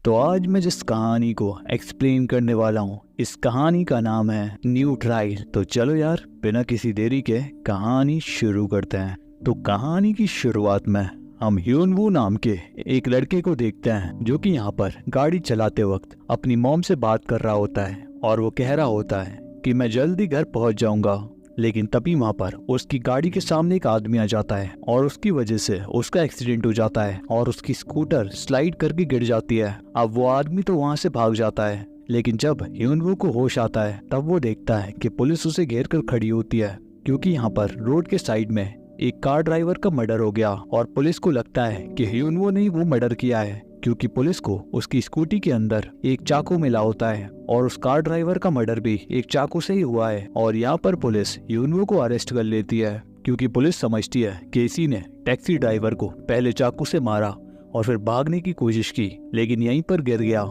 तो आज मैं जिस कहानी को एक्सप्लेन करने वाला हूँ, इस कहानी का नाम है न्यू ट्रायल। तो चलो यार, बिना किसी देरी के कहानी शुरू करते हैं। तो कहानी की शुरुआत में हम ह्यून वू नाम के एक लड़के को देखते हैं जो कि यहाँ पर गाड़ी चलाते वक्त अपनी मॉम से बात कर रहा होता है और वो कह रहा होता है कि मैं जल्दी घर पहुंच जाऊंगा। लेकिन तभी वहाँ पर उसकी गाड़ी के सामने एक आदमी आ जाता है और उसकी वजह से उसका एक्सीडेंट हो जाता है और उसकी स्कूटर स्लाइड करके गिर जाती है। अब वो आदमी तो वहाँ से भाग जाता है, लेकिन जब ह्यून-वू को होश आता है तब वो देखता है कि पुलिस उसे घेर कर खड़ी होती है, क्योंकि यहाँ पर रोड के साइड में एक कार ड्राइवर का मर्डर हो गया और पुलिस को लगता है कि ह्यून-वू ने वो मर्डर किया है, क्योंकि पुलिस को उसकी स्कूटी के अंदर एक चाकू मिला होता है और उस कार ड्राइवर का मर्डर भी एक चाकू से ही हुआ है। और यहाँ पर पुलिस ह्यून-वू को अरेस्ट कर लेती है, क्योंकि पुलिस समझती है कि इसी ने टैक्सी ड्राइवर को पहले चाकू से मारा और फिर भागने की कोशिश की, लेकिन यहीं पर गिर गया।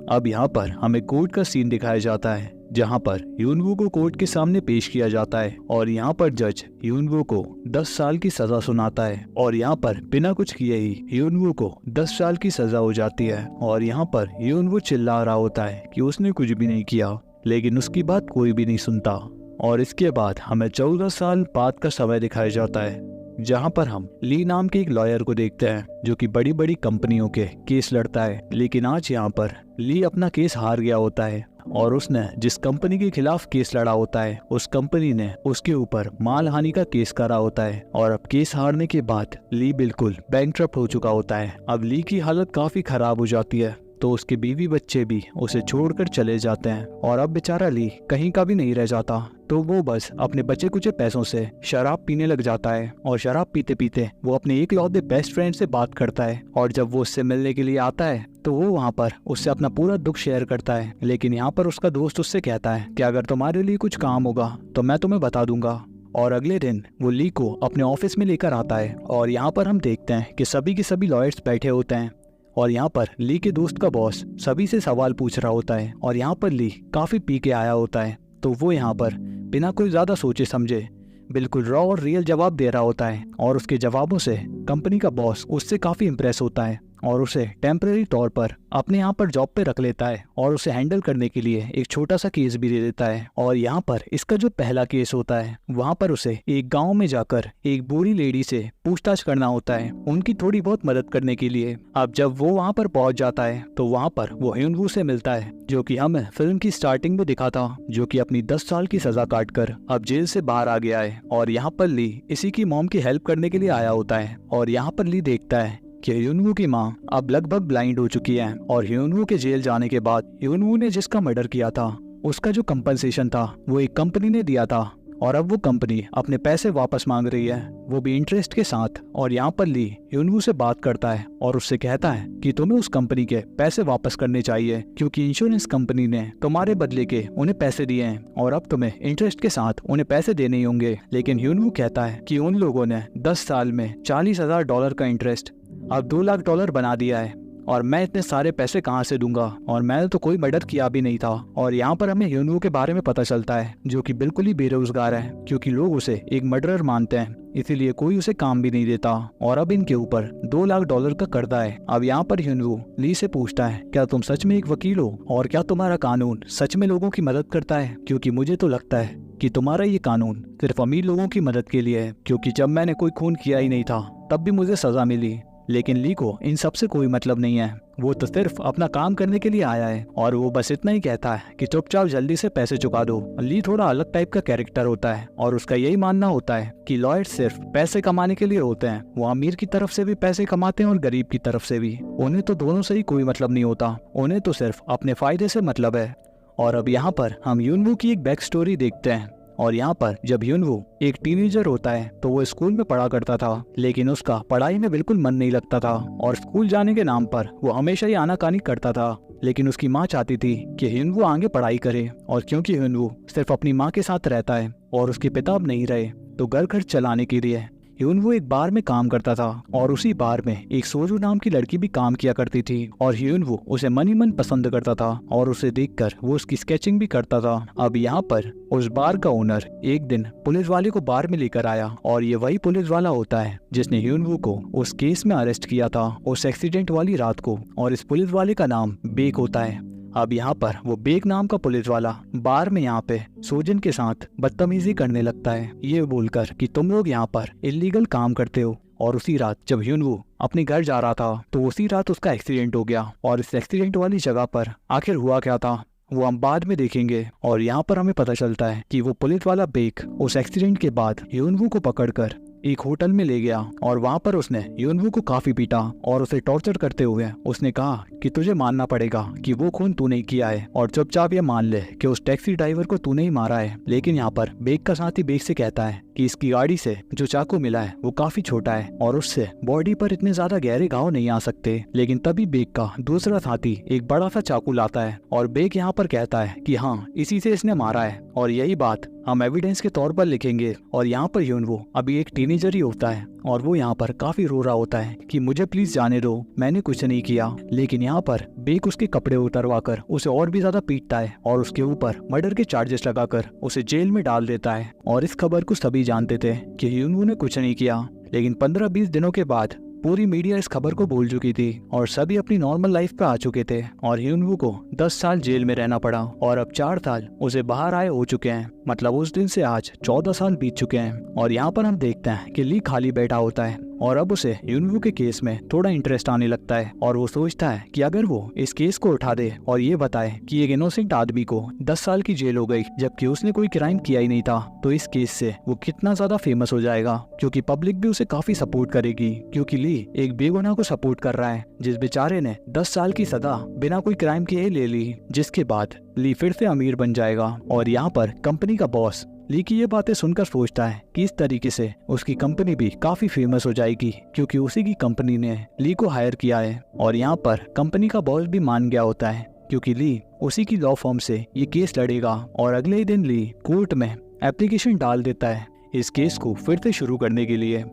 अब यहाँ पर हमें कोर्ट का सीन दिखाया जाता है, जहाँ पर ह्यून-वू को कोर्ट के सामने पेश किया जाता है और यहाँ पर जज ह्यून-वू को 10 साल की सजा सुनाता है। और यहाँ पर बिना कुछ किए ही ह्यून-वू को 10 साल की सजा हो जाती है। और यहाँ पर ह्यून-वू चिल्ला रहा होता है कि उसने कुछ भी नहीं किया, लेकिन उसकी बात कोई भी नहीं सुनता। और इसके बाद हमें 14 साल बाद का समय दिखाया जाता है, जहाँ पर हम ली नाम के एक लॉयर को देखते हैं जो कि बड़ी बड़ी कंपनियों के केस लड़ता है। लेकिन आज यहाँ पर ली अपना केस हार गया होता है और उसने जिस कंपनी के खिलाफ केस लड़ा होता है उस कंपनी ने उसके ऊपर माल हानि का केस करा होता है। और अब केस हारने के बाद ली बिल्कुल बैंकक्रप्ट हो चुका होता है। अब ली की हालत काफी खराब हो जाती है, तो उसके बीवी बच्चे भी उसे छोड़कर चले जाते हैं और अब बेचारा ली कहीं का भी नहीं रह जाता। तो वो बस अपने बचे कुचे पैसों से शराब पीने लग जाता है और शराब पीते पीते वो अपने एक लौते बेस्ट फ्रेंड से बात करता है। और जब वो उससे मिलने के लिए आता है तो वो वहाँ पर उससे अपना पूरा दुख शेयर करता है। लेकिन यहाँ पर उसका दोस्त उससे कहता है कि अगर तुम्हारे लिए कुछ काम होगा तो मैं तुम्हें बता दूंगा। और अगले दिन वो ली को अपने ऑफिस में लेकर आता है और यहाँ पर हम देखते हैं कि सभी के सभी लॉयर्स बैठे होते हैं और यहाँ पर ली के दोस्त का बॉस सभी से सवाल पूछ रहा होता है। और यहाँ पर ली काफी पी के आया होता है, तो वो यहाँ पर बिना कोई ज्यादा सोचे समझे बिल्कुल रॉ और रियल जवाब दे रहा होता है। और उसके जवाबों से कंपनी का बॉस उससे काफी इम्प्रेस होता है और उसे टेम्परेरी तौर पर अपने यहाँ पर जॉब पे रख लेता है और उसे हैंडल करने के लिए एक छोटा सा केस भी दे देता है। और यहाँ पर इसका जो पहला केस होता है वहाँ पर उसे एक गांव में जाकर एक बूढ़ी लेडी से पूछताछ करना होता है, उनकी थोड़ी बहुत मदद करने के लिए। अब जब वो वहाँ पर पहुँच जाता है तो वहाँ पर वो ह्यून-वू से मिलता है, जो कि हमें फिल्म की स्टार्टिंग में दिखा था, जो कि अपनी 10 साल की सजा काट कर अब जेल से बाहर आ गया है। और यहाँ पर ली इसी की मॉम की हेल्प करने के लिए आया होता है। और यहाँ पर ली देखता है कि ह्यून-वू की माँ अब लगभग ब्लाइंड हो चुकी है और ह्यून-वू के जेल जाने के बाद ह्यून-वू ने जिसका मर्डर किया था उसका जो कंपनसेशन था वो एक कंपनी ने दिया था और अब वो कंपनी अपने पैसे वापस मांग रही है, वो भी इंटरेस्ट के साथ। और यहाँ पर ली ह्यून-वू से बात करता है और उससे कहता है कि तुम्हें उस कंपनी के पैसे वापस करने चाहिए, क्योंकि इंश्योरेंस कंपनी ने तुम्हारे बदले के उन्हें पैसे दिए हैं और अब तुम्हें इंटरेस्ट के साथ उन्हें पैसे देने ही होंगे। लेकिन ह्यून-वू कहता है कि उन लोगों ने 10 साल में $40,000 का इंटरेस्ट अब $2 लाख बना दिया है और मैं इतने सारे पैसे कहाँ से दूंगा, और मैंने तो कोई मर्डर किया भी नहीं था। और यहाँ पर हमें ह्यून-वू के बारे में पता चलता है, जो कि बिल्कुल ही बेरोजगार है, क्योंकि लोग उसे एक मर्डरर मानते हैं, इसीलिए कोई उसे काम भी नहीं देता। और अब इनके ऊपर $2 लाख का कर्जा है। अब यहाँ पर ह्यून-वू ली से पूछता है, क्या तुम सच में एक वकील हो और क्या तुम्हारा कानून सच में लोगों की मदद करता है? क्योंकि मुझे तो लगता है कि तुम्हारा ये कानून सिर्फ अमीर लोगों की मदद के लिए है, क्योंकि जब मैंने कोई खून किया ही नहीं था तब भी मुझे सजा मिली। लेकिन ली को इन सब से कोई मतलब नहीं है, वो तो सिर्फ अपना काम करने के लिए आया है और वो बस इतना ही कहता है कि चुपचाप जल्दी से पैसे चुका दो। ली थोड़ा अलग टाइप का कैरेक्टर होता है और उसका यही मानना होता है कि लॉयर्स सिर्फ पैसे कमाने के लिए होते हैं। वो अमीर की तरफ से भी पैसे कमाते हैं और गरीब की तरफ से भी, उन्हें तो दोनों से ही कोई मतलब नहीं होता, उन्हें तो सिर्फ अपने फायदे से मतलब है। और अब यहाँ पर हम ह्यून-वू की एक बैक स्टोरी देखते हैं। और यहाँ पर जब ह्यून-वू एक टीनेजर होता है तो वो स्कूल में पढ़ा करता था, लेकिन उसका पढ़ाई में बिल्कुल मन नहीं लगता था और स्कूल जाने के नाम पर वो हमेशा ही आनाकानी करता था। लेकिन उसकी माँ चाहती थी कि ह्यून-वू आगे पढ़ाई करे, और क्योंकि ह्यून-वू सिर्फ अपनी माँ के साथ रहता है और उसके पिता अब नहीं रहे, तो घर खर्च चलाने के लिए ह्यूनवू एक बार में काम करता था और उसी बार में एक सोजू नाम की लड़की भी काम किया करती थी और ह्यूनवू उसे मन ही मन पसंद करता था और उसे देखकर वो उसकी स्केचिंग भी करता था। अब यहाँ पर उस बार का ओनर एक दिन पुलिस वाले को बार में लेकर आया और ये वही पुलिस वाला होता है जिसने ह्यूनवू को उस केस में अरेस्ट किया था उस एक्सीडेंट वाली रात को, और इस पुलिस वाले का नाम बेक होता है। अब यहाँ पर वो बेक नाम का पुलिस वाला बार में यहाँ पे सोजन के साथ बदतमीजी करने लगता है, ये बोलकर कि तुम लोग यहाँ पर इलीगल काम करते हो। और उसी रात जब ह्यूनवू अपने घर जा रहा था तो उसी रात उसका एक्सीडेंट हो गया, और इस एक्सीडेंट वाली जगह पर आखिर हुआ क्या था वो हम बाद में देखेंगे। और यहाँ पर हमें पता चलता है कि वो पुलिस वाला बेक उस एक्सीडेंट के बाद ह्यूनवू को पकड़कर एक होटल में ले गया और वहाँ पर उसने ह्यूनवू को काफी पीटा और उसे टॉर्चर करते हुए उसने कहा कि तुझे मानना पड़ेगा कि वो खून तूने ही किया है और चुपचाप ये मान ले कि उस टैक्सी ड्राइवर को तूने ही मारा है। लेकिन यहाँ पर बेक का साथी बेक से कहता है कि इसकी गाड़ी से जो चाकू मिला है वो काफी छोटा है और उससे बॉडी पर इतने ज्यादा गहरे घाव नहीं आ सकते। लेकिन तभी बेक का दूसरा साथी एक बड़ा सा चाकू लाता है और बेक यहाँ पर कहता है कि हाँ इसी से इसने मारा है और यही बात हम एविडेंस के तौर पर लिखेंगे। और यहाँ पर ह्यूनवू अभी एक टीनेजर ही होता है और वो यहाँ पर काफी रो रहा होता है कि मुझे प्लीज जाने दो, मैंने कुछ नहीं किया। लेकिन यहाँ पर बेक उसके कपड़े उतरवा कर उसे और भी ज्यादा पीटता है और उसके ऊपर मर्डर के चार्जेस लगाकर उसे जेल में डाल देता है। और इस खबर को सभी जानते थे कि ह्यूनवू ने कुछ नहीं किया, लेकिन 15-20 दिनों के बाद पूरी मीडिया इस खबर को भूल चुकी थी और सभी अपनी नॉर्मल लाइफ पे आ चुके थे और ह्यूनवू को 10 साल जेल में रहना पड़ा और अब 4 साल उसे बाहर आए हो चुके हैं। मतलब उस दिन से आज 14 साल बीत चुके हैं। और यहाँ पर हम देखते हैं कि ली खाली बैठा होता है और अब उसे ह्यूनवू के केस में थोड़ा इंटरेस्ट आने लगता है और वो सोचता है कि अगर वो इस केस को उठा दे और ये बताए कि एक इनोसेंट आदमी को 10 साल की जेल हो गई जबकि उसने कोई क्राइम किया ही नहीं था, तो इस केस से वो कितना ज्यादा फेमस हो जाएगा क्योंकि पब्लिक भी उसे काफी सपोर्ट करेगी। क्योंकि ली एक बेगुनाह को सपोर्ट कर रहा है जिस बेचारे ने 10 साल की सजा बिना कोई क्राइम किए ले ली, जिसके बाद ली फिर से अमीर बन जाएगा। और यहाँ पर कंपनी का बॉस ली की ये बातें सुनकर सोचता है कि इस तरीके से उसकी कंपनी भी काफी फेमस हो जाएगी क्योंकि उसी की कंपनी ने ली को हायर किया है। और यहाँ पर कंपनी का बॉस भी मान गया होता है क्योंकि ली उसी की लॉ फर्म से ये केस लड़ेगा। और अगले ही दिन ली कोर्ट में एप्लीकेशन डाल देता है इस केस को फिर से शुरू करने के लिए।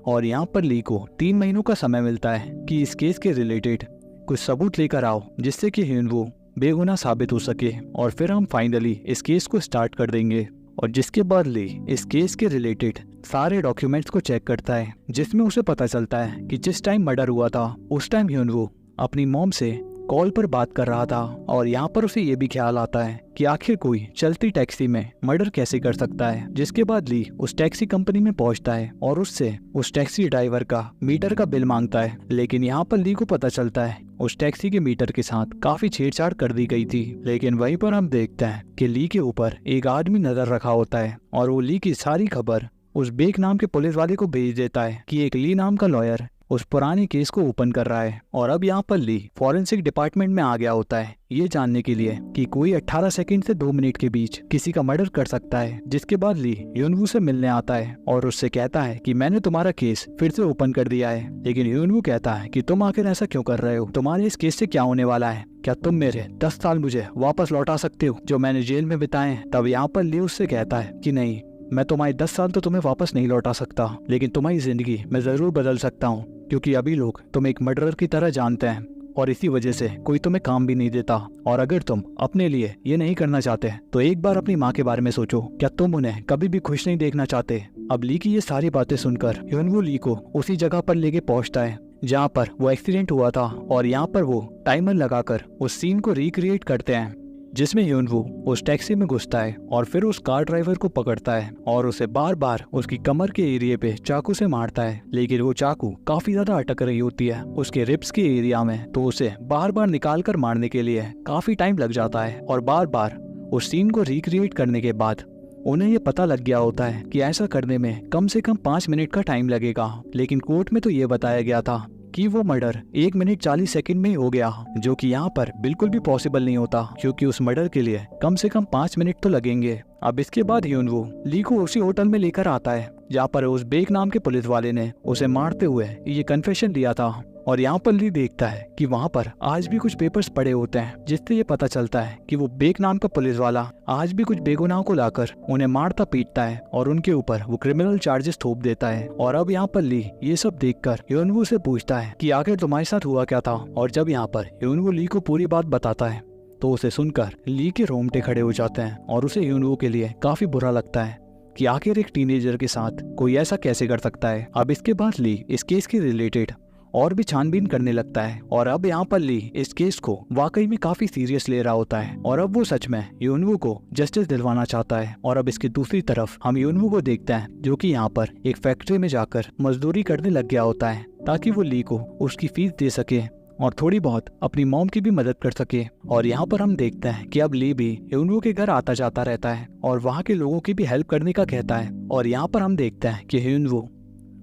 और यहाँ पर ली को 3 महीनों का समय मिलता है कि इस केस के रिलेटेड कुछ सबूत लेकर आओ जिससे कि ह्यूनवू बेगुनाह साबित हो सके और फिर हम फाइनली इस केस को स्टार्ट कर देंगे। और जिसके बाद ली इस केस के रिलेटेड सारे डॉक्यूमेंट्स को चेक करता है जिसमें उसे पता चलता है कि जिस टाइम मर्डर हुआ था उस टाइम ह्यूनवू अपनी मॉम से कॉल पर बात कर रहा था। और यहाँ पर उसे ये भी ख्याल आता है कि आखिर कोई चलती टैक्सी में मर्डर कैसे कर सकता है। जिसके बाद ली उस टैक्सी कंपनी में पहुंचता है और उससे उस टैक्सी ड्राइवर का मीटर का बिल मांगता है। लेकिन यहाँ पर ली को पता चलता है उस टैक्सी के मीटर के साथ काफी छेड़छाड़ कर दी गई थी। लेकिन वहीं पर हम देखते हैं कि ली के ऊपर एक आदमी नजर रखा होता है और वो ली की सारी खबर उस बेक नाम के पुलिस वाले को भेज देता है कि एक ली नाम का लॉयर उस पुराने केस को ओपन कर रहा है। और अब यहाँ पर ली फॉरेंसिक डिपार्टमेंट में आ गया होता है ये जानने के लिए कि कोई 18 सेकंड से 2 मिनट के बीच किसी का मर्डर कर सकता है। जिसके बाद ली ह्यूनवू से मिलने आता है और उससे कहता है कि मैंने तुम्हारा केस फिर से ओपन कर दिया है। लेकिन ह्यूनवू कहता है कि तुम आखिर ऐसा क्यों कर रहे हो, तुम्हारे इस केस से क्या होने वाला है, क्या तुम मेरे 10 साल मुझे वापस लौटा सकते हो जो मैंने जेल में बिताए हैं। तब यहाँ पर ली उससे कहता है कि नहीं, मैं तुम्हारे 10 साल तो तुम्हें वापस नहीं लौटा सकता, लेकिन तुम्हारी जिंदगी मैं जरूर बदल सकता हूँ क्योंकि अभी लोग तुम्हें एक मर्डरर की तरह जानते हैं और इसी वजह से कोई तुम्हें काम भी नहीं देता। और अगर तुम अपने लिए ये नहीं करना चाहते तो एक बार अपनी माँ के बारे में सोचो, क्या तुम उन्हें कभी भी खुश नहीं देखना चाहते। अब ली की ये सारी बातें सुनकर ह्यूनवू ली को उसी जगह पर लेके पहुंचता है जहाँ पर वो एक्सीडेंट हुआ था और यहाँ पर वो टाइमर लगाकर उस सीन को रिक्रिएट करते हैं जिसमें ह्यूनवू उस टैक्सी में घुसता है और फिर उस कार ड्राइवर को पकड़ता है और उसे बार बार उसकी कमर के एरिया पे चाकू से मारता है। लेकिन वो चाकू काफी ज्यादा अटक रही होती है उसके रिब्स के एरिया में, तो उसे बार बार निकाल कर मारने के लिए काफी टाइम लग जाता है। और बार बार उस सीन को रिक्रिएट करने के बाद उन्हें ये पता लग गया होता है कि ऐसा करने में कम से कम 5 मिनट का टाइम लगेगा। लेकिन कोर्ट में तो ये बताया गया था कि वो मर्डर 1 मिनट 40 सेकंड में हो गया, जो कि यहाँ पर बिल्कुल भी पॉसिबल नहीं होता क्योंकि उस मर्डर के लिए कम से कम 5 मिनट तो लगेंगे। अब इसके बाद ह्यूनवू ली को उसी होटल में लेकर आता है जहाँ पर उस बेक नाम के पुलिस वाले ने उसे मारते हुए ये कन्फेशन दिया था और यहाँ पर ली देखता है कि वहाँ पर आज भी कुछ पेपर्स पड़े होते हैं, जिससे ये पता चलता है कि वो बेक नाम का पुलिस वाला आज भी कुछ बेगुनाहों को लाकर उन्हें मारता पीटता है और उनके ऊपर वो क्रिमिनल चार्जेस थोप देता है। और अब यहाँ पर ली ये सब देखकर ह्यूनवू से पूछता है कि आखिर तुम्हारे साथ हुआ क्या था। और जब यहाँ पर ह्यूनवू ली को पूरी बात बताता है तो उसे सुनकर ली के रोंगटे खड़े हो जाते हैं और उसे ह्यूनवू के लिए काफी बुरा लगता है कि आखिर एक टीनेजर के साथ कोई ऐसा कैसे कर सकता है। अब इसके बाद ली इस केस के रिलेटेड और भी छानबीन करने लगता है और अब यहाँ पर ली इस केस को वाकई में काफी सीरियस ले रहा होता है और अब वो सच में ह्यूनवू को जस्टिस दिलवाना चाहता है। और अब इसकी दूसरी तरफ हम ह्यूनवू को देखते हैं जो कि यहाँ पर एक फैक्ट्री में जाकर मजदूरी करने लग गया होता है ताकि वो ली को उसकी फीस दे सके और थोड़ी बहुत अपनी मॉम की भी मदद कर सके। और यहाँ पर हम देखते हैं कि अब ली भी ह्यूनवू के घर आता जाता रहता है और वहाँ के लोगों की भी हेल्प करने का कहता है। और यहाँ पर हम देखते हैं कि ह्यूनवू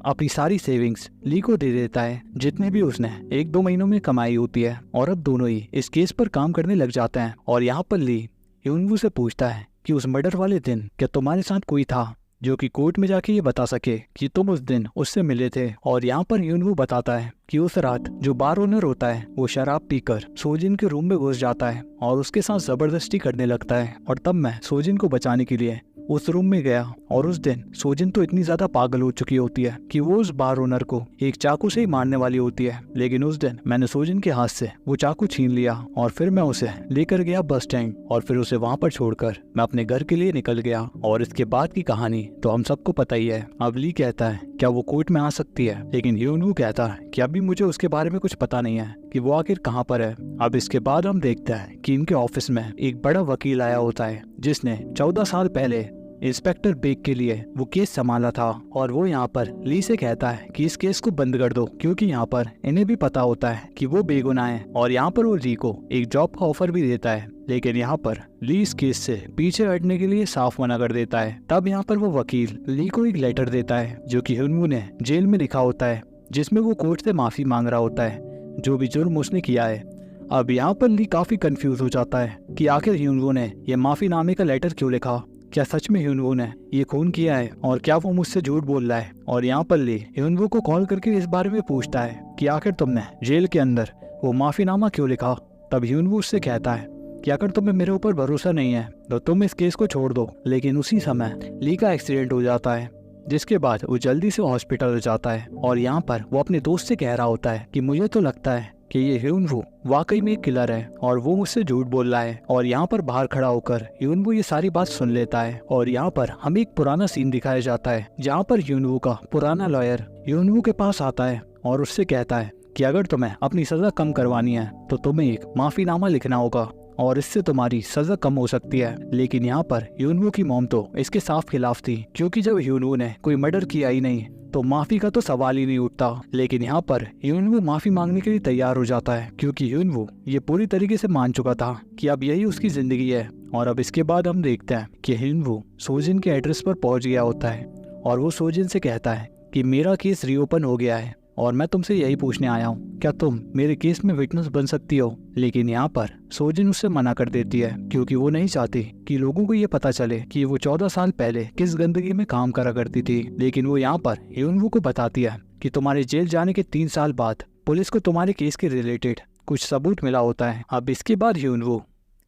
अपनी सारी सेविंग्स ली को दे देता है, जितने भी उसने 1-2 महीनों में कमाई होती है। और अब दोनों ही इस केस पर काम करने लग जाते हैं। और यहाँ पर ली ह्यूनवू से पूछता है कि उस मर्डर वाले दिन क्या तुम्हारे साथ कोई था जो कि कोर्ट में जाके ये बता सके कि तुम उस दिन उससे मिले थे। और यहाँ पर ह्यूनवू बताता है कि उस रात जो बार ओनर होता है वो शराब पीकर सोजिन के रूम में घुस जाता है और उसके साथ जबरदस्ती करने लगता है। और तब मैं सोजिन को बचाने के लिए उस रूम में गया और उस दिन सोजिन तो इतनी ज्यादा पागल हो चुकी होती है कि वो उस बार ओनर को एक चाकू से ही मारने वाली होती है। लेकिन उस दिन मैंने सोजिन के हाथ से वो चाकू छीन लिया और फिर मैं उसे लेकर गया बस स्टैंड और फिर उसे वहाँ पर छोड़कर मैं अपने घर के लिए निकल गया। और इसके बाद की कहानी तो हम सबको पता ही है। अब ली कहता है क्या वो कोर्ट में आ सकती है, लेकिन ह्यूनवू कहता है कि अभी मुझे उसके बारे में कुछ पता नहीं है कि वो आखिर कहाँ पर है। अब इसके बाद हम देखते हैं कि इनके ऑफिस में एक बड़ा वकील आया होता है जिसने 14 साल पहले इंस्पेक्टर बेक के लिए वो केस संभाला था। और वो यहाँ पर ली से कहता है कि इस केस को बंद कर दो क्योंकि यहाँ पर इन्हें भी पता होता है कि वो बेगुनाह है। और यहाँ पर वो ली को एक जॉब का ऑफर भी देता है, लेकिन यहाँ पर ली इस केस से पीछे हटने के लिए साफ मना कर देता है। तब यहाँ पर वो वकील ली को एक लेटर देता है जो कि ह्यूनवू ने जेल में लिखा होता है, जिसमें वो कोर्ट से माफी मांग रहा होता है जो भी जुर्म उसने किया है। अब यहाँ पर ली काफी कंफ्यूज हो जाता है कि आखिर ह्यूनवू ने ये माफीनामे का लेटर क्यों लिखा। क्या सच में ह्यूनवू ने ये खून किया है और क्या वो मुझसे झूठ बोल रहा है। और यहाँ पर ली ह्यूनवू को कॉल करके इस बारे में पूछता है कि आखिर तुमने जेल के अंदर वो माफीनामा क्यों लिखा। तब ह्यूनवू उससे कहता है कि अगर तुम्हें मेरे ऊपर भरोसा नहीं है तो तुम इस केस को छोड़ दो। लेकिन उसी समय ली का एक्सीडेंट हो जाता है, जिसके बाद वो जल्दी से हॉस्पिटल जाता है। और यहाँ पर वो अपने दोस्त से कह रहा होता है कि मुझे तो लगता है कि ये ह्यूनवू वाकई में एक किलर है और वो मुझसे झूठ बोल रहा है। और यहाँ पर बाहर खड़ा होकर ह्यूनवू ये सारी बात सुन लेता है। और यहाँ पर हमें एक पुराना सीन दिखाया जाता है जहाँ पर ह्यूनवू का पुराना लॉयर ह्यूनवू के पास आता है और उससे कहता है कि अगर तुम्हें अपनी सजा कम करवानी है तो तुम्हें एक माफीनामा लिखना होगा और इससे तुम्हारी सजा कम हो सकती है। लेकिन यहाँ पर ह्यूनवू की मॉम तो इसके साफ खिलाफ थी, क्योंकि जब ह्यूनवू ने कोई मर्डर किया ही नहीं तो माफी का तो सवाल ही नहीं उठता। लेकिन यहाँ पर ह्यूनवू माफी मांगने के लिए तैयार हो जाता है, क्योंकि ह्यूनवू ये पूरी तरीके से मान चुका था कि अब यही उसकी जिंदगी है। और अब इसके बाद हम देखते हैं कि ह्यूनवू सोजिन के एड्रेस पर पहुंच गया होता है और वो सोजिन से कहता है कि मेरा केस रीओपन हो गया है और मैं तुमसे यही पूछने आया हूँ, क्या तुम मेरे केस में विटनेस बन सकती हो। लेकिन यहाँ पर सोजिन उससे मना कर देती है, क्योंकि वो नहीं चाहती कि लोगों को ये पता चले कि वो 14 साल पहले किस गंदगी में काम करा करती थी। लेकिन वो यहाँ पर ह्यूनवू को बताती है कि तुम्हारे जेल जाने के 3 साल बाद पुलिस को तुम्हारे केस के रिलेटेड कुछ सबूत मिला होता है। अब इसके बाद ह्यूनवू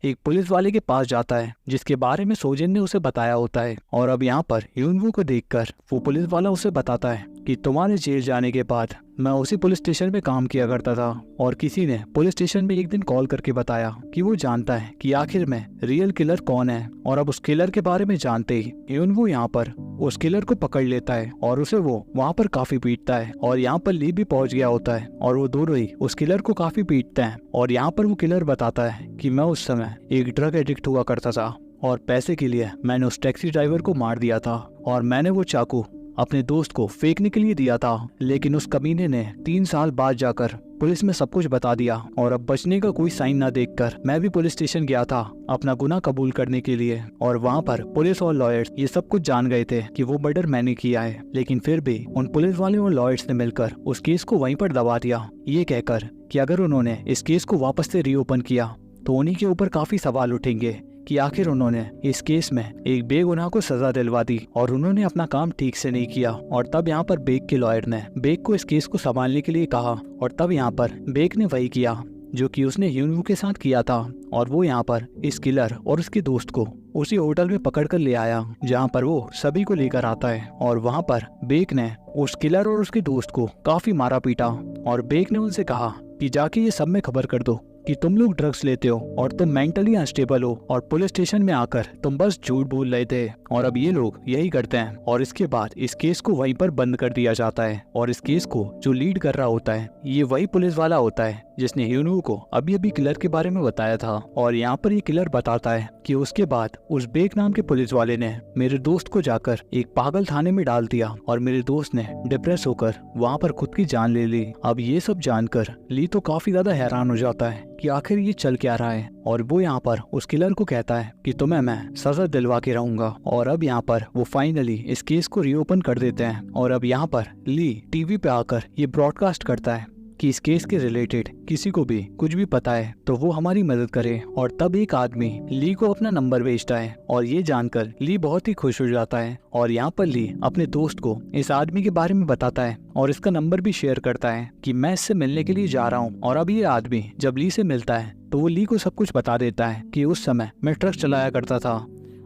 एक पुलिस वाले के पास जाता है जिसके बारे में सोजिन ने उसे बताया होता है। और अब यहाँ पर ह्यूनवू को देखकर वो पुलिस वाला उसे बताता है कि तुम्हारे जेल जाने के बाद मैं उसी पुलिस स्टेशन में काम किया करता था और किसी ने पुलिस स्टेशन में एक दिन कॉल करके बताया कि वो जानता है कि आखिर में रियल किलर कौन है। और अब उस किलर के बारे में जानते ही ह्यूनवू यहाँ पर उस किलर को पकड़ लेता है और उसे वो वहाँ पर काफी पीटता है। और यहाँ पर ली भी पहुंच गया होता है और वो दोनों ही उस किलर को काफी पीटते हैं। और यहाँ पर वो किलर बताता है कि मैं उस समय एक ड्रग एडिक्ट हुआ करता था और पैसे के लिए मैंने उस टैक्सी ड्राइवर को मार दिया था और मैंने वो चाकू अपने दोस्त को फेंकने के लिए दिया था। लेकिन उस कमीने ने 3 साल बाद जाकर पुलिस में सब कुछ बता दिया और अब बचने का कोई साइन ना देखकर मैं भी पुलिस स्टेशन गया था अपना गुनाह कबूल करने के लिए। और वहाँ पर पुलिस और लॉयर्स ये सब कुछ जान गए थे कि वो मर्डर मैंने किया है। लेकिन फिर भी उन पुलिस वाले और लॉयर्स ने मिलकर उस केस को वहीं पर दबा दिया, ये कहकर कि अगर उन्होंने इस केस को वापस से रीओपन किया तो उन्हीं के ऊपर काफी सवाल उठेंगे कि आखिर उन्होंने इस केस में एक बेगुनाह को सजा दिलवा दी और उन्होंने अपना काम ठीक से नहीं किया। और तब यहाँ पर बेक के लॉयर ने बेक को इस केस को संभालने के लिए कहा और तब यहाँ पर बेक ने वही किया जो कि उसने ह्यूनवू के साथ किया था। और वो यहाँ पर इस किलर और उसके दोस्त को उसी होटल में पकड़ कर ले आया जहाँ पर वो सभी को लेकर आता है। और वहाँ पर बेक ने उस किलर और उसके दोस्त को काफी मारा पीटा और बेक ने उनसे कहा कि जाके ये सब में खबर कर दो कि तुम लोग ड्रग्स लेते हो और तुम मेंटली अनस्टेबल हो और पुलिस स्टेशन में आकर तुम बस झूठ बोल रहे थे और अब ये लोग यही करते हैं। और इसके बाद इस केस को वहीं पर बंद कर दिया जाता है। और इस केस को जो लीड कर रहा होता है ये वही पुलिस वाला होता है जिसने ह्यूनवू को अभी किलर के बारे में बताया था। और यहाँ पर ये किलर बताता है कि उसके बाद उस बेक नाम के पुलिस वाले ने मेरे दोस्त को जाकर एक पागल थाने में डाल दिया और मेरे दोस्त ने डिप्रेस होकर वहाँ पर खुद की जान ले ली। अब ये सब जानकर ली तो काफी ज्यादा हैरान हो जाता है कि आखिर ये चल क्या रहा है। और वो यहाँ पर उस किलर को कहता है कि तुम्हें मैं सजा दिलवा के रहूंगा। और अब यहाँ पर वो फाइनली इस केस को रीओपन कर देते हैं। और अब यहाँ पर ली टीवी पे आकर ये ब्रॉडकास्ट करता है कि इस केस के रिलेटेड किसी को भी कुछ भी पता है तो वो हमारी मदद करे। और तब एक आदमी ली को अपना नंबर भेजता है और ये जानकर ली बहुत ही खुश हो जाता है। और यहाँ पर ली अपने दोस्त को इस आदमी के बारे में बताता है और इसका नंबर भी शेयर करता है कि मैं इससे मिलने के लिए जा रहा हूँ। और अब ये आदमी जब ली से मिलता है तो वो ली को सब कुछ बता देता है कि उस समय मैं ट्रक चलाया करता था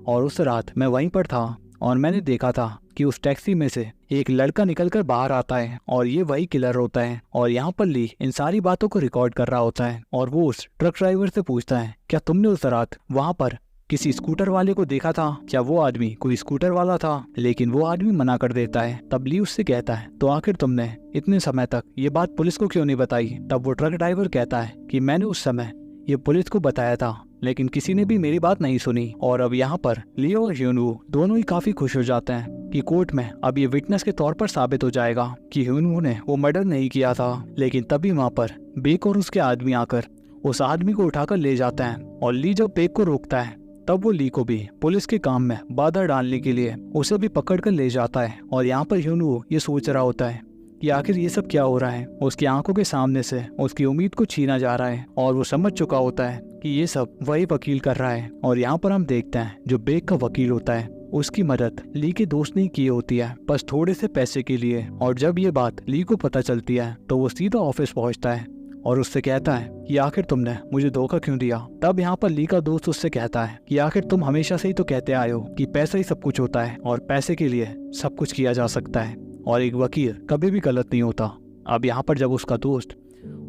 और उस रात मैं वहीं पर था और मैंने देखा था कि उस टैक्सी में से एक लड़का निकलकर बाहर आता है और ये वही किलर होता है। और यहाँ पर ली इन सारी बातों को रिकॉर्ड कर रहा होता है और वो उस ट्रक ड्राइवर से पूछता है क्या तुमने उस रात वहाँ पर किसी स्कूटर वाले को देखा था? क्या वो आदमी कोई स्कूटर वाला था? लेकिन वो आदमी मना कर देता है। तब ली उससे कहता है तो आखिर तुमने इतने समय तक ये बात पुलिस को क्यों नहीं बताई? तब वो ट्रक ड्राइवर कहता है कि मैंने उस समय ये पुलिस को बताया था लेकिन किसी ने भी मेरी बात नहीं सुनी। और अब यहाँ पर लियो और ह्यूनवू दोनों ही काफी खुश हो जाते हैं कि कोर्ट में अब ये विटनेस के तौर पर साबित हो जाएगा कि ह्यूनवू ने वो मर्डर नहीं किया था। लेकिन तभी वहाँ पर बेक और उसके आदमी आकर उस आदमी को उठाकर ले जाते हैं। और ली जब बेक को रोकता है तब वो ली को भी पुलिस के काम में बाधा डालने के लिए उसे भी पकड़ कर ले जाता है। और यहाँ पर ह्यूनवू ये सोच रहा होता है कि आखिर ये सब क्या हो रहा है। उसकी आंखों के सामने से उसकी उम्मीद को छीना जा रहा है और वो समझ चुका होता है कि ये सब वही वकील कर रहा है। और यहाँ पर हम देखते हैं जो बेक का वकील होता है उसकी मदद ली के दोस्त ने की होती है बस थोड़े से पैसे के लिए। और जब ये बात ली को पता चलती है तो वो सीधा ऑफिस पहुँचता है और उससे कहता है कि आखिर तुमने मुझे धोखा क्यों दिया। तब यहाँ पर ली का दोस्त उससे कहता है कि आखिर तुम हमेशा से ही तो कहते आए हो कि पैसा ही सब कुछ होता है और पैसे के लिए सब कुछ किया जा सकता है और एक वकील कभी भी गलत नहीं होता। अब यहाँ पर जब उसका दोस्त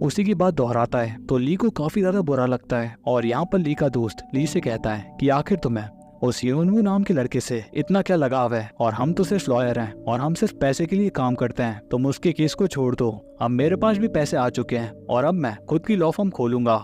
उसी की बात दोहराता है तो ली को काफी ज्यादा बुरा लगता है। और यहाँ पर ली का दोस्त ली से कहता है कि आखिर तुम्हें उस ह्यूनवू नाम के लड़के से इतना क्या लगाव है और हम तो सिर्फ लॉयर हैं और हम सिर्फ पैसे के लिए काम करते हैं। तुम उसके केस को छोड़ दो। अब मेरे पास भी पैसे आ चुके हैं और अब मैं खुद की लॉ फर्म खोलूंगा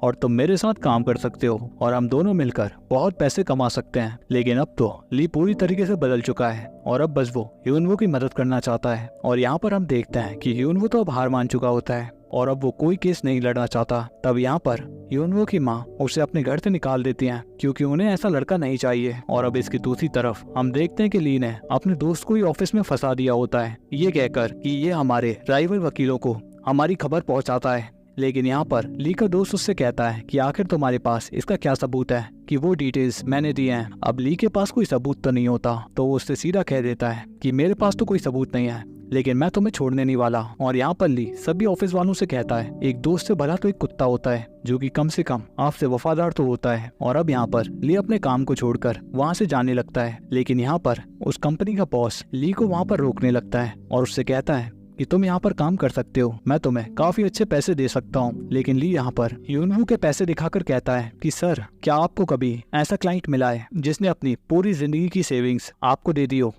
और तुम मेरे साथ काम कर सकते हो और हम दोनों मिलकर बहुत पैसे कमा सकते हैं। लेकिन अब तो ली पूरी तरीके से बदल चुका है और अब बस वो ह्यूनवू की मदद करना चाहता है। और यहाँ पर हम देखते हैं कि ह्यूनवू तो अब हार मान चुका होता है और अब वो कोई केस नहीं लड़ना चाहता। तब यहाँ पर ह्यूनवू की माँ उसे अपने घर से निकाल देती हैं क्योंकि उन्हें ऐसा लड़का नहीं चाहिए। और अब इसकी दूसरी तरफ हम देखते हैं कि ली ने अपने दोस्त को ही ऑफिस में फंसा दिया होता है ये कहकर कि ये हमारे राइवल वकीलों को हमारी खबर पहुंचाता है। लेकिन यहाँ पर ली का दोस्त उससे कहता है कि आखिर तुम्हारे पास इसका क्या सबूत है कि वो डिटेल्स मैंने दिए हैं। अब ली के पास कोई सबूत तो नहीं होता तो वो उससे सीधा कह देता है कि मेरे पास तो कोई सबूत नहीं है लेकिन मैं तुम्हें छोड़ने नहीं वाला। और यहाँ पर ली सभी ऑफिस वालों से कहता है एक दोस्त से भला तो एक कुत्ता होता है जो कि कम से कम आपसे वफादार तो होता है। और अब यहाँ पर ली अपने काम को छोड़कर वहाँ से जाने लगता है। लेकिन यहाँ पर उस कंपनी का बॉस ली को वहाँ पर रोकने लगता है और उससे कहता है कि तुम यहाँ पर काम कर सकते हो, मैं तुम्हें काफी अच्छे पैसे दे सकता हूँ। लेकिन ली यहाँ पर ह्यूनवू के पैसे दिखाकर कहता है कि सर क्या आपको कभी ऐसा क्लाइंट मिला है जिसने अपनी पूरी जिंदगी की सेविंग्स आपको दे दी हो?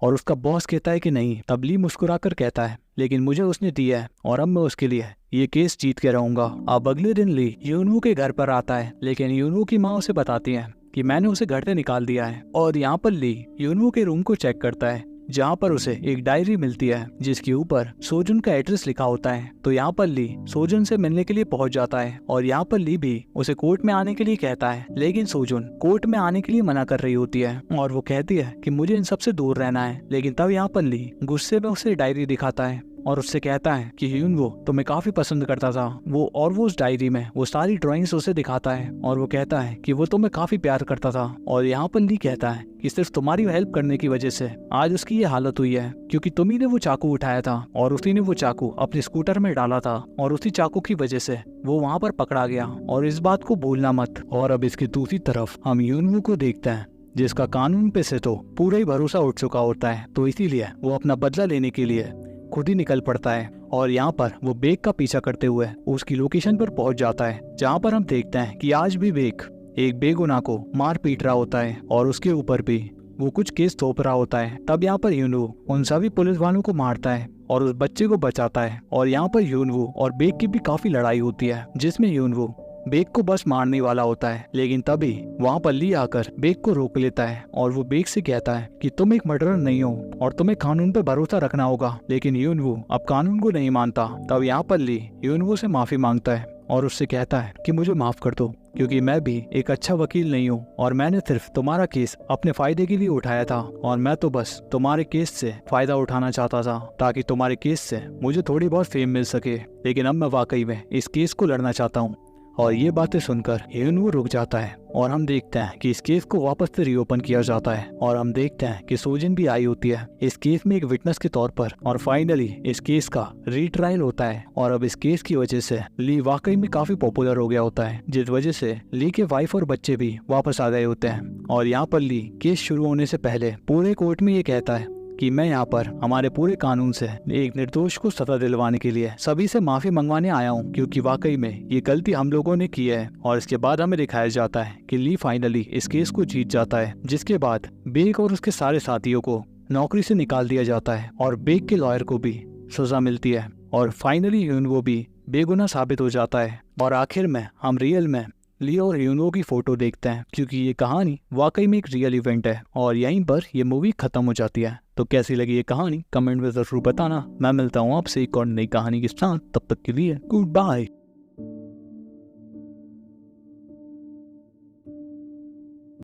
और उसका बॉस कहता है कि नहीं। तब ली मुस्कुराकर कहता है लेकिन मुझे उसने दिया है और अब मैं उसके लिए ये केस जीत के रहूंगा। अब अगले दिन ली ह्यूनवू के घर पर आता है लेकिन ह्यूनवू की माँ उसे बताती है कि मैंने उसे घर से निकाल दिया है। और यहाँ पर ली ह्यूनवू के रूम को चेक करता है जहाँ पर उसे एक डायरी मिलती है जिसके ऊपर सोजुन का एड्रेस लिखा होता है। तो यहाँ पर ली सोजुन से मिलने के लिए पहुँच जाता है और यहाँ पर ली भी उसे कोर्ट में आने के लिए कहता है लेकिन सोजुन कोर्ट में आने के लिए मना कर रही होती है और वो कहती है कि मुझे इन सब से दूर रहना है। लेकिन तब यहाँ पर ली गुस्से में उसे डायरी दिखाता है और उससे कहता है कि ह्यून वो तुम्हें काफी पसंद करता था वो उस डायरी में वो सारी ड्राइंग्स उसे दिखाता है और वो कहता है कि वो तुम्हें काफी प्यार करता था। और यहाँ पर ली कहता है कि सिर्फ तुम्हारी हेल्प करने की वजह से आज उसकी ये हालत हुई है, क्योंकि तुम्ही ने वो चाकू उठाया था और उसी ने वो चाकू अपने स्कूटर में डाला था और उसी चाकू की वजह से वो वहाँ पर पकड़ा गया, और इस बात को भूलना मत। और अब इसकी दूसरी तरफ हम यूनवू को देखते हैं जिसका कानून पे से तो पूरा ही भरोसा उठ चुका होता है, तो इसीलिए वो अपना बदला लेने के लिए खुद ही निकल पड़ता है। और यहाँ पर वो बेग का पीछा करते हुए उसकी लोकेशन पर पहुंच जाता है, जहाँ पर हम देखते हैं कि आज भी बेग एक बेगुनाह को मार पीट रहा होता है और उसके ऊपर भी वो कुछ केस थोप रहा होता है। तब यहाँ पर यूनवू उन सभी पुलिस वालों को मारता है और उस बच्चे को बचाता है। और यहाँ पर यूनवू और बेग की भी काफी लड़ाई होती है, जिसमें यूनवू बेग को बस मारने वाला होता है, लेकिन तभी वहाँ पर ली आकर बेग को रोक लेता है और वो बेग से कहता है कि तुम एक मर्डरर नहीं हो और तुम्हें कानून पर भरोसा रखना होगा। लेकिन यूनवू अब कानून को नहीं मानता। तब यहाँ पर ली यूनवू से माफी मांगता है और उससे कहता है कि मुझे माफ कर दो, क्योंकि मैं भी एक अच्छा वकील नहीं हूँ और मैंने सिर्फ तुम्हारा केस अपने फायदे के लिए उठाया था और मैं तो बस तुम्हारे केस से फायदा उठाना चाहता था ताकि तुम्हारे केस से मुझे थोड़ी बहुत फेम मिल सके। लेकिन अब मैं वाकई में इस केस को लड़ना चाहता हूँ। और ये बातें सुनकर यूनवू रुक जाता है और हम देखते हैं कि इस केस को वापस से रीओपन किया जाता है और हम देखते हैं कि सोजिन भी आई होती है इस केस में एक विटनेस के तौर पर। और फाइनली इस केस का रीट्रायल होता है और अब इस केस की वजह से ली वाकई में काफी पॉपुलर हो गया होता है, जिस वजह से ली के वाइफ और बच्चे भी वापस आ गए होते हैं। और यहाँ पर ली केस शुरू होने से पहले पूरे कोर्ट में ये कहता है कि मैं यहाँ पर हमारे पूरे कानून से एक निर्दोष को सजा दिलवाने के लिए सभी से माफी मंगवाने आया हूँ, क्योंकि वाकई में ये गलती हम लोगों ने की है। और इसके बाद हमें दिखाया जाता है कि ली फाइनली इस केस को जीत जाता है, जिसके बाद बेग और उसके सारे साथियों को नौकरी से निकाल दिया जाता है और बेग के लॉयर को भी सजा मिलती है और फाइनली यूनवू भी बेगुनाह साबित हो जाता है। और आखिर में हम रियल में ली और यूनवू की फोटो देखते हैं, क्योंकि ये कहानी वाकई में एक रियल इवेंट है। और यहीं पर ये मूवी खत्म हो जाती है। तो कैसी लगी ये कहानी कमेंट में जरूर बताना। मैं मिलता हूँ आपसे एक और नई कहानी के साथ, तब तक के लिए गुड बाय।